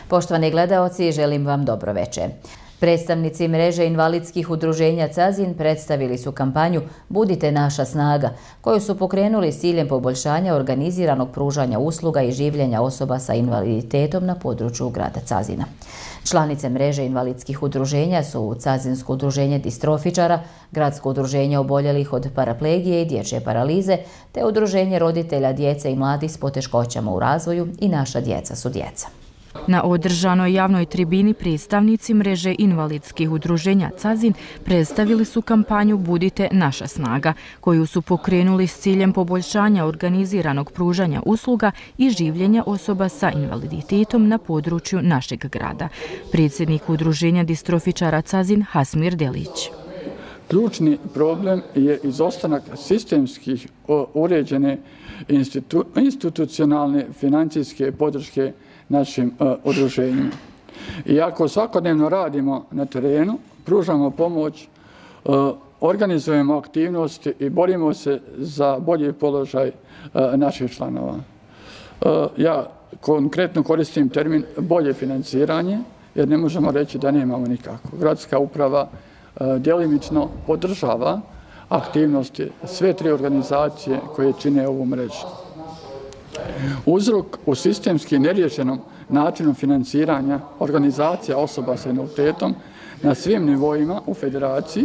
Poštovani gledaoci, želim vam dobro večer. Predstavnici mreže invalidskih udruženja Cazin predstavili su kampanju Budite naša snaga, koju su pokrenuli s ciljem poboljšanja organiziranog pružanja usluga i življenja osoba sa invaliditetom na području grada Cazina. Članice mreže invalidskih udruženja su Cazinsko udruženje distrofičara, Gradsko udruženje oboljelih od paraplegije i dječje paralize, te Udruženje roditelja djece i mladih s poteškoćama u razvoju i Naša djeca su djeca. Na održanoj javnoj tribini predstavnici mreže invalidskih udruženja Cazin predstavili su kampanju Budite naša snaga, koju su pokrenuli s ciljem poboljšanja organiziranog pružanja usluga i življenja osoba sa invaliditetom na području našeg grada. Predsjednik udruženja distrofičara Cazin Hasmir Delić. Ključni problem je izostanak sistemskih uređene institucionalne financijske podrške našim udruženjima. Iako svakodnevno radimo na terenu, pružamo pomoć, organizujemo aktivnosti i borimo se za bolji položaj naših članova. Ja konkretno koristim termin bolje financiranje, jer ne možemo reći da nemamo nikako. Gradska uprava djelimično podržava aktivnosti sve tri organizacije koje čine ovu mrežu. Uzrok u sistemski neriješenom načinu financiranja organizacija osoba sa invaliditetom na svim nivoima u federaciji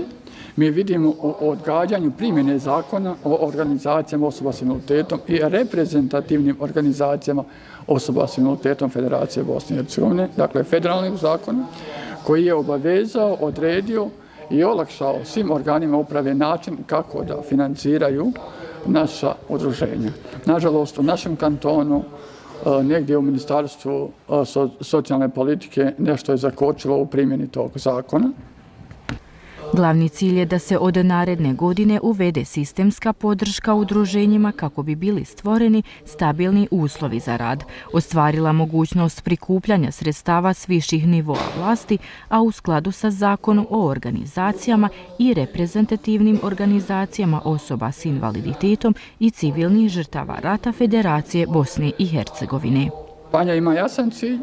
mi vidimo u odgađanju primjene zakona o organizacijama osoba sa invaliditetom i reprezentativnim organizacijama osoba sa invaliditetom Federacije Bosne i Hercegovine, dakle federalnih zakona, koji je obavezao, odredio i olakšao svim organima uprave način kako da financiraju naša udruženja. Nažalost, u našem kantonu, negdje u Ministarstvu socijalne politike, nešto je zakočilo u primjeni tog zakona. Glavni cilj je da se od naredne godine uvede sistemska podrška udruženjima kako bi bili stvoreni stabilni uslovi za rad, ostvarila mogućnost prikupljanja sredstava s viših nivoa vlasti, a u skladu sa zakonom o organizacijama i reprezentativnim organizacijama osoba s invaliditetom i civilnih žrtava rata Federacije Bosne i Hercegovine. Kampanja ima jasan cilj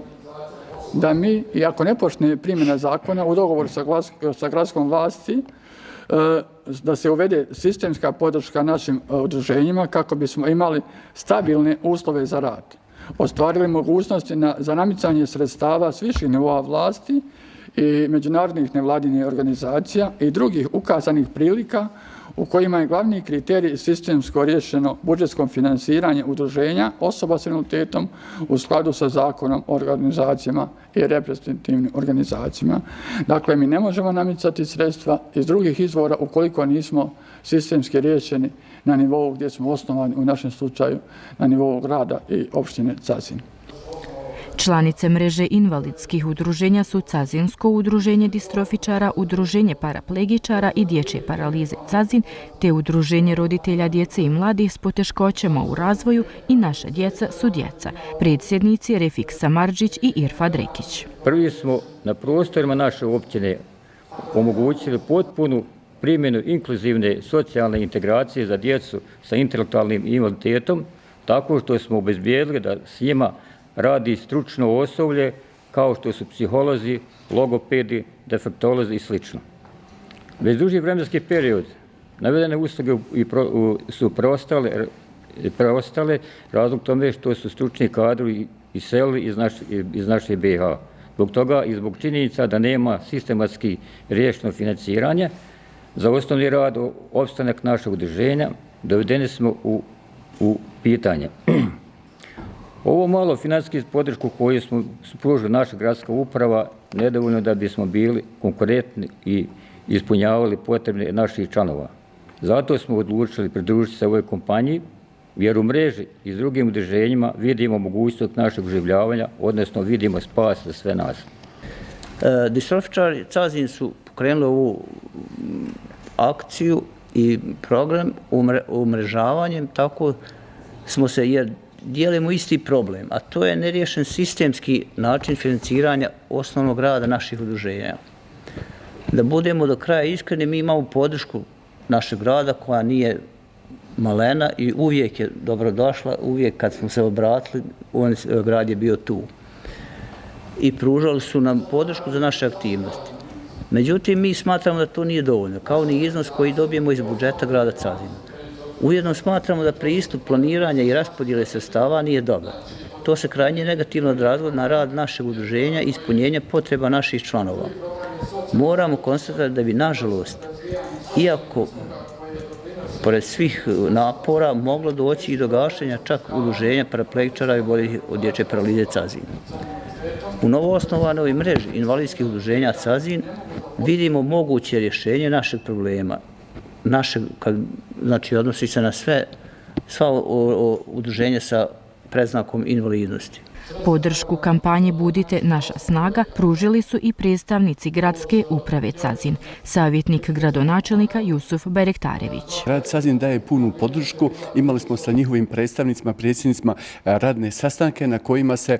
da mi, iako ne počne primjena zakona, u dogovoru sa gradskom vlasti, da se uvede sistemska podrška našim udruženjima kako bismo imali stabilne uslove za rad. Ostvarili mogućnosti za namicanje sredstava s viših nivoa vlasti i međunarodnih nevladinih organizacija i drugih ukazanih prilika u kojima je glavni kriterij sistemsko riješeno budžetskom finansiranje udruženja osoba s invaliditetom u skladu sa zakonom o organizacijama i reprezentativnim organizacijama. Dakle, mi ne možemo namicati sredstva iz drugih izvora ukoliko nismo sistemski riješeni na nivou gdje smo osnovani, u našem slučaju na nivou grada i opštine Cazin. Članice mreže invalidskih udruženja su Cazinsko udruženje distrofičara, Udruženje paraplegičara i dječje paralize Cazin, te Udruženje roditelja djece i mladih s poteškoćama u razvoju i Naša djeca su djeca, predsjednici Refik Samardžić i Irfad Rekić. Prvi smo na prostorima naše općine omogućili potpunu primjenu inkluzivne socijalne integracije za djecu sa intelektualnim invaliditetom, tako što smo obezbijedili da s njima radi stručno osoblje kao što su psiholozi, logopedi, defektolozi i sl. Već duži vremenski period navedene usluge su preostale, razlog tome što su stručni kadrovi iselili iz naše BiH. Zbog toga i zbog činjenica da nema sistematski riješeno financiranje za osnovni rad, opstanak našeg udruženja, dovedeni smo u pitanje. Ovo malo financijsku podršku koju smo pružili naša gradska uprava nedovoljno da bismo bili konkurentni i ispunjavali potrebne naših članova. Zato smo odlučili pridružiti se ovoj kampanji, jer u mreži i s drugim udruženjima vidimo mogućnost našeg oživljavanja, odnosno vidimo spas za sve nas. Distrofičari Cazin su pokrenuli ovu akciju i program umrežavanjem, tako smo se, jer dijelimo isti problem, a to je neriješen sistemski način financiranja osnovnog rada naših udruženja. Da budemo do kraja iskreni, mi imamo podršku našeg grada koja nije malena i uvijek je dobrodošla, uvijek kad smo se obratili, grad je bio tu. i pružali su nam podršku za naše aktivnosti. Međutim, mi smatramo da to nije dovoljno, kao ni iznos koji dobijemo iz budžeta grada Cazina. Ujedno smatramo da pristup planiranja i raspodjele sredstava nije dobar. To se krajnje negativno odrazilo na rad našeg udruženja i ispunjenje potreba naših članova. Moramo konstatovati da bi, nažalost, iako pored svih napora moglo doći i do gašenja čak udruženja paraplegičara i oboljelih od dječje paralize Cazin. U novoosnovanoj mreži invalidskih udruženja Cazin vidimo moguće rješenje našeg problema. Znači, odnosi se na sva udruženja sa predznakom invalidnosti. Podršku kampanji Budite naša snaga pružili su i predstavnici gradske uprave Cazin, savjetnik gradonačelnika Jusuf Berektarević. Grad Cazin daje punu podršku. Imali smo sa njihovim predstavnicima, predsjednicima radne sastanke na kojima se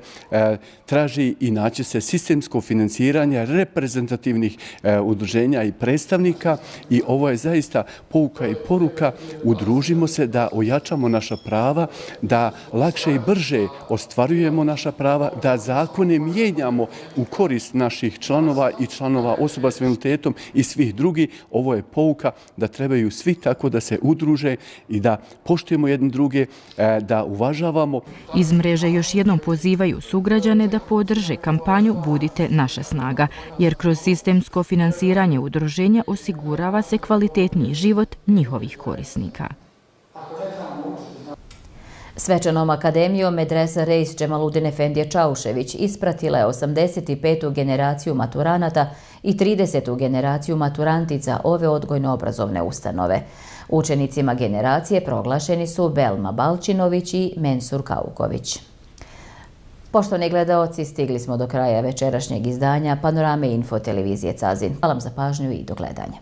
traži i naći se sistemsko financiranje reprezentativnih udruženja i predstavnika i ovo je zaista pouka i poruka. Udružimo se da ojačamo naša prava, da lakše i brže ostvarujemo naša prava, da zakone mijenjamo u korist naših članova i članova osoba s invaliditetom i svih drugih. Ovo je pouka da trebaju svi tako da se udruže i da poštujemo jedni druge, da uvažavamo. Iz mreže još jednom pozivaju sugrađane da podrže kampanju Budite naša snaga, jer kroz sistemsko finansiranje udruženja osigurava se kvalitetniji život njihovih korisnika. Svečanom akademijom Medresa Reis Džemaludin Efendije Čaušević ispratila je 85. generaciju maturanata i 30. generaciju maturantica ove odgojno-obrazovne ustanove. Učenicima generacije proglašeni su Belma Balčinović i Mensur Kauković. Poštovani gledaoci, stigli smo do kraja večerašnjeg izdanja Panorame Info televizije Cazin. Hvala vam za pažnju i do gledanja.